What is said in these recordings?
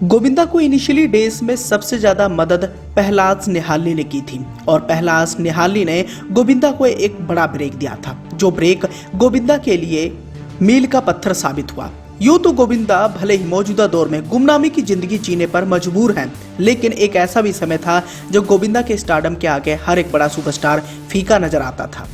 गोविंदा को initially days में सबसे ज्यादा मदद पहलाज निहालनी ने की थी और पहलाज निहालनी ने गोविंदा को एक बड़ा ब्रेक दिया था, जो ब्रेक गोविंदा के लिए मील का पत्थर साबित हुआ। यूं तो गोविंदा भले ही मौजूदा दौर में गुमनामी की जिंदगी जीने पर मजबूर हैं, लेकिन एक ऐसा भी समय था जब गोविंदा के स्टारडम के आगे हर एक बड़ा सुपरस्टार फीका नजर आता था।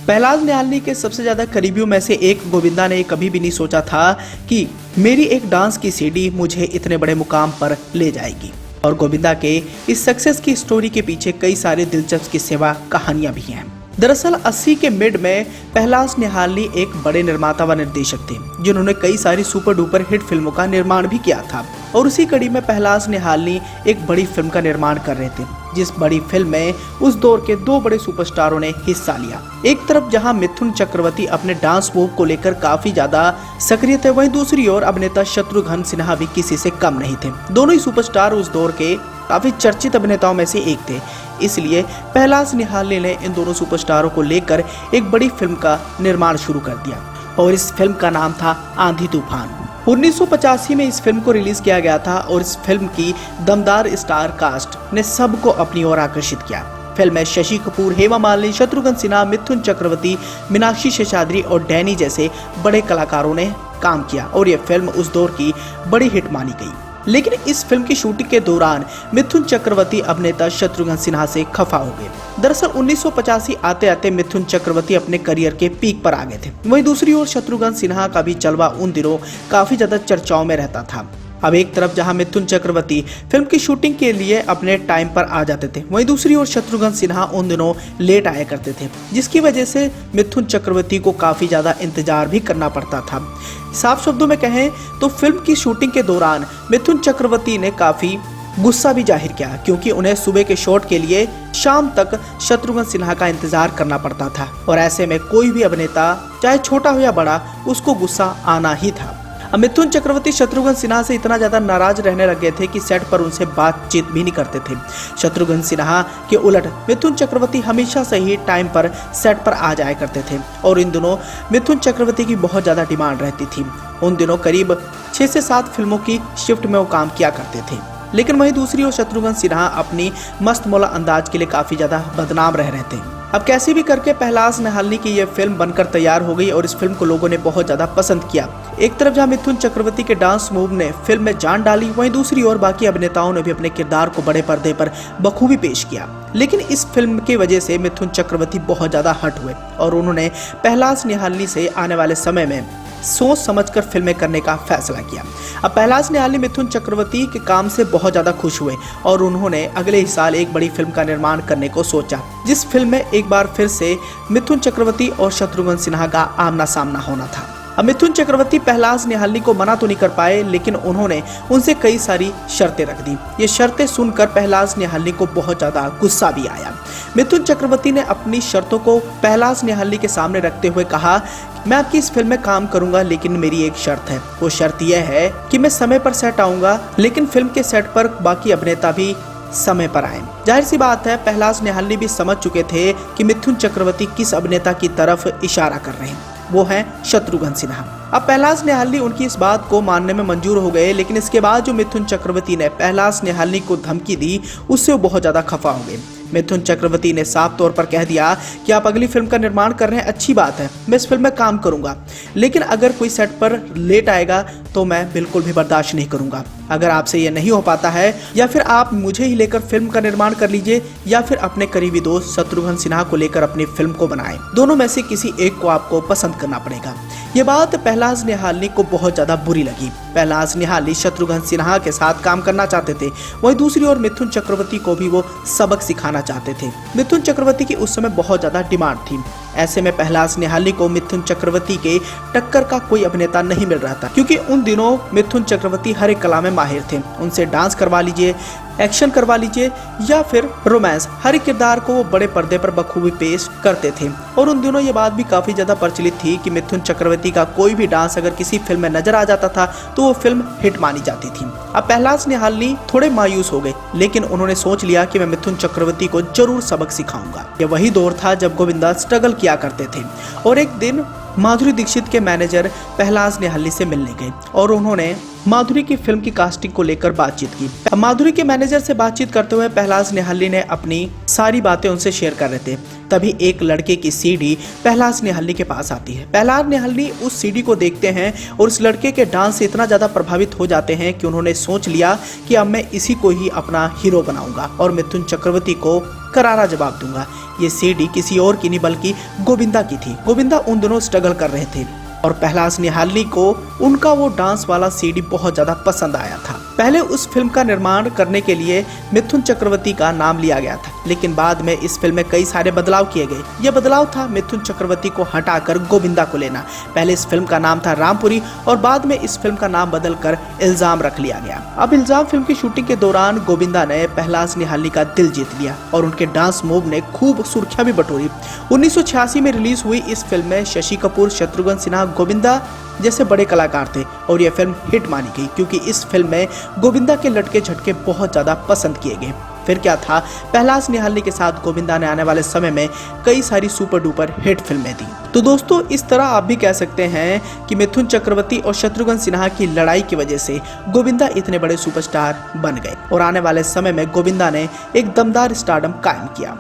पहलाज निहालनी के सबसे ज्यादा करीबियों में से एक गोविंदा ने कभी भी नहीं सोचा था कि मेरी एक डांस की सीडी मुझे इतने बड़े मुकाम पर ले जाएगी। और गोविंदा के इस सक्सेस की स्टोरी के पीछे कई सारी दिलचस्प किस्से कहानियां भी हैं। दरअसल 80 के मिड में पहलाज निहालनी एक बड़े निर्माता व निर्देशक थे, जिन्होंने कई सारी सुपर डुपर हिट फिल्मों का निर्माण भी किया था। और उसी कड़ी में पहलाज निहालनी एक बड़ी फिल्म का निर्माण कर रहे थे, जिस बड़ी फिल्म में उस दौर के दो बड़े सुपरस्टारों ने हिस्सा लिया। एक तरफ जहां मिथुन चक्रवर्ती अपने डांस मूव को लेकर काफी ज्यादा सक्रिय थे, वहीं दूसरी ओर अभिनेता शत्रुघ्न सिन्हा भी किसी से कम नहीं थे। दोनों ही सुपरस्टार उस दौर के काफी चर्चित अभिनेताओं में से एक थे, इसलिए पहलाज निहालनी ने इन दोनों सुपरस्टारों को लेकर एक बड़ी फिल्म का निर्माण शुरू कर दिया और इस फिल्म का नाम था आंधी तूफान। 1985 में इस फिल्म को रिलीज किया गया था और इस फिल्म की दमदार स्टार कास्ट ने सबको अपनी ओर आकर्षित किया। फिल्म में शशि कपूर, हेमा मालिनी, शत्रुघ्न सिन्हा, मिथुन चक्रवर्ती, मीनाक्षी शेषाद्री और डैनी जैसे बड़े कलाकारों ने काम किया और ये फिल्म उस दौर की बड़ी हिट मानी गई। लेकिन इस फिल्म की शूटिंग के दौरान मिथुन चक्रवर्ती अभिनेता शत्रुघ्न सिन्हा से खफा हो गए। दरअसल 1985 आते आते मिथुन चक्रवर्ती अपने करियर के पीक पर आ गए थे। वहीं दूसरी ओर शत्रुघ्न सिन्हा का भी जलवा उन दिनों काफी ज्यादा चर्चाओं में रहता था। अब एक तरफ जहां मिथुन चक्रवर्ती फिल्म की शूटिंग के लिए अपने टाइम पर आ जाते थे, वहीं दूसरी ओर शत्रुघ्न सिन्हा उन दिनों लेट आया करते थे, जिसकी वजह से मिथुन चक्रवर्ती को काफी ज्यादा इंतजार भी करना पड़ता था। साफ शब्दों में कहें तो फिल्म की शूटिंग के दौरान मिथुन चक्रवर्ती ने काफी गुस्सा भी जाहिर किया, क्योंकि उन्हें सुबह के शॉट के लिए शाम तक शत्रुघ्न सिन्हा का इंतजार करना पड़ता था और ऐसे में कोई भी अभिनेता चाहे छोटा हो या बड़ा, उसको गुस्सा आना ही था। अब मिथुन चक्रवर्ती शत्रुघ्न सिन्हा से इतना ज्यादा नाराज रहने लगे थे कि सेट पर उनसे बातचीत भी नहीं करते थे। शत्रुघ्न सिन्हा के उलट मिथुन चक्रवर्ती हमेशा से ही टाइम पर सेट पर आ जाया करते थे और इन दिनों मिथुन चक्रवर्ती की बहुत ज्यादा डिमांड रहती थी। उन दिनों करीब 6 से 7 फिल्मों की शिफ्ट में वो काम किया करते थे। लेकिन वहीं दूसरी ओर शत्रुघ्न सिन्हा अपनी मस्त मौला अंदाज के लिए काफी ज्यादा बदनाम रह रहे थे। अब कैसे भी करके पहलाज निहालनी की यह फिल्म बनकर तैयार हो गई और इस फिल्म को लोगों ने बहुत ज्यादा पसंद किया। एक तरफ जहां मिथुन चक्रवर्ती के डांस मूव ने फिल्म में जान डाली, वहीं दूसरी ओर बाकी अभिनेताओं ने भी अपने किरदार को बड़े पर्दे पर बखूबी पेश किया। लेकिन इस फिल्म की वजह से मिथुन चक्रवर्ती बहुत ज्यादा हट हुए और उन्होंने पहलाज निहालनी से आने वाले समय में सोच समझकर फिल्में करने का फैसला किया। अब पहलाज निहालनी मिथुन चक्रवर्ती के काम से बहुत ज्यादा खुश हुए और उन्होंने अगले ही साल एक बड़ी फिल्म का निर्माण करने को सोचा, जिस फिल्म में एक बार फिर से मिथुन चक्रवर्ती और शत्रुघ्न सिन्हा का आमना सामना होना था। अब मिथुन चक्रवर्ती पहलाज निहालनी को मना तो नहीं कर पाए, लेकिन उन्होंने उनसे कई सारी शर्तें रख दी। ये शर्तें सुनकर पहलाज निहालनी को बहुत ज्यादा गुस्सा भी आया। मिथुन चक्रवर्ती ने अपनी शर्तों को पहलाज निहालनी के सामने रखते हुए कहा, मैं आपकी इस फिल्म में काम करूंगा, लेकिन मेरी एक शर्त है। वो शर्त यह है कि मैं समय पर सेट आऊंगा, लेकिन फिल्म के सेट पर बाकी अभिनेता भी समय पर आए। जाहिर सी बात है, पहलाज निहालनी भी समझ चुके थे कि मिथुन चक्रवर्ती किस अभिनेता की तरफ इशारा कर रहे हैं, वो है शत्रुघ्न सिन्हा। अब पहलाज निहालनी उनकी इस बात को मानने में मंजूर हो गए, लेकिन इसके बाद जो मिथुन चक्रवर्ती ने पहलाज निहालनी को धमकी दी, उससे वो बहुत ज्यादा खफा हो गए। मिथुन चक्रवर्ती ने साफ तौर पर कह दिया कि आप अगली फिल्म का निर्माण कर रहे हैं, अच्छी बात है, मैं इस फिल्म में काम करूंगा, लेकिन अगर कोई सेट पर लेट आएगा तो मैं बिल्कुल भी बर्दाश्त नहीं करूंगा। अगर आपसे ये नहीं हो पाता है, या फिर आप मुझे ही लेकर फिल्म का निर्माण कर लीजिए, या फिर अपने करीबी दोस्त शत्रुघ्न सिन्हा को लेकर अपनी फिल्म को बनाएं। दोनों में से किसी एक को आपको पसंद करना पड़ेगा। ये बात पहलाज निहालनी को बहुत ज्यादा बुरी लगी। पहलाज निहालनी शत्रुघ्न सिन्हा के साथ काम करना चाहते थे, वहीं दूसरी ओर मिथुन चक्रवर्ती को भी वो सबक सिखाना चाहते थे। मिथुन चक्रवर्ती की उस समय बहुत ज्यादा डिमांड थी। ऐसे में पहलाज निहालनी को मिथुन चक्रवर्ती के टक्कर का कोई अभिनेता नहीं मिल रहा था, क्योंकि उन दिनों मिथुन चक्रवर्ती हर एक कला में माहिर थे। उनसे डांस करवा लीजिए, एक्शन करवा लीजिए या फिर रोमांस, हर एक किरदार को वो बड़े पर्दे पर बखूबी पेश करते थे। और उन दिनों ये बात भी काफी ज्यादा प्रचलित थी कि मिथुन चक्रवर्ती का कोई भी डांस अगर किसी फिल्म में नजर आ जाता था तो वो फिल्म हिट मानी जाती थी। अब पहलाज निहालनी थोड़े मायूस हो गए, लेकिन उन्होंने सोच लिया कि मैं मिथुन चक्रवर्ती को जरूर सबक सिखाऊंगा। ये वही दौर था जब गोविंदा स्ट्रगल किया करते थे और एक दिन माधुरी दीक्षित के मैनेजर प्रहलाद निहालनी से मिलने गए और उन्होंने माधुरी की फिल्म की कास्टिंग को लेकर बातचीत की। माधुरी के मैनेजर से बातचीत करते हुए प्रहलाद निहालनी ने अपनी सारी बातें उनसे शेयर कर रहे थे। तभी एक लड़के की सीडी प्रहलाद निहालनी के पास आती है। प्रहलाद निहालनी उस सीडी को देखते हैं और उस लड़के के डांस से इतना ज्यादा प्रभावित हो जाते हैं कि उन्होंने सोच लिया कि अब मैं इसी को ही अपना हीरो बनाऊंगा और मिथुन चक्रवर्ती को करारा जवाब दूंगा। ये सीडी किसी और की नहीं बल्कि गोविंदा की थी। गोविंदा उन दिनों स्ट्रगल कर रहे थे और प्रहलाद निहालनी को उनका वो डांस वाला सीडी बहुत ज्यादा पसंद आया था। पहले उस फिल्म का निर्माण करने के लिए मिथुन चक्रवर्ती का नाम लिया गया था, लेकिन बाद में इस फिल्म में कई सारे बदलाव किए गए। यह बदलाव था मिथुन चक्रवर्ती को हटाकर गोविंदा को लेना। पहले इस फिल्म का नाम था रामपुरी और बाद में इस फिल्म का नाम बदलकर इल्जाम रख लिया गया। अब इल्जाम फिल्म की शूटिंग के दौरान गोविंदा ने प्रहलाद निहालनी का दिल जीत लिया और उनके डांस मूव ने खूब सुर्खियां भी बटोरी। 1986 में रिलीज हुई इस फिल्म में शशि कपूर, शत्रुघ्न सिन्हा, गोविंदा जैसे बड़े कलाकार थे और यह फिल्म हिट मानी गई क्योंकि इस फिल्म में गोविंदा के लटके झटके बहुत ज्यादा पसंद किए गए। फिर क्या था, प्रहलाद निहालनी के साथ गोविंदा ने आने वाले समय में कई सारी सुपर डुपर हिट फिल्में दी। तो दोस्तों, इस तरह आप भी कह सकते हैं कि मिथुन चक्रवर्ती और शत्रुघ्न सिन्हा की लड़ाई की वजह से गोविंदा इतने बड़े सुपरस्टार बन गए और आने वाले समय में गोविंदा ने एक दमदार स्टारडम कायम किया।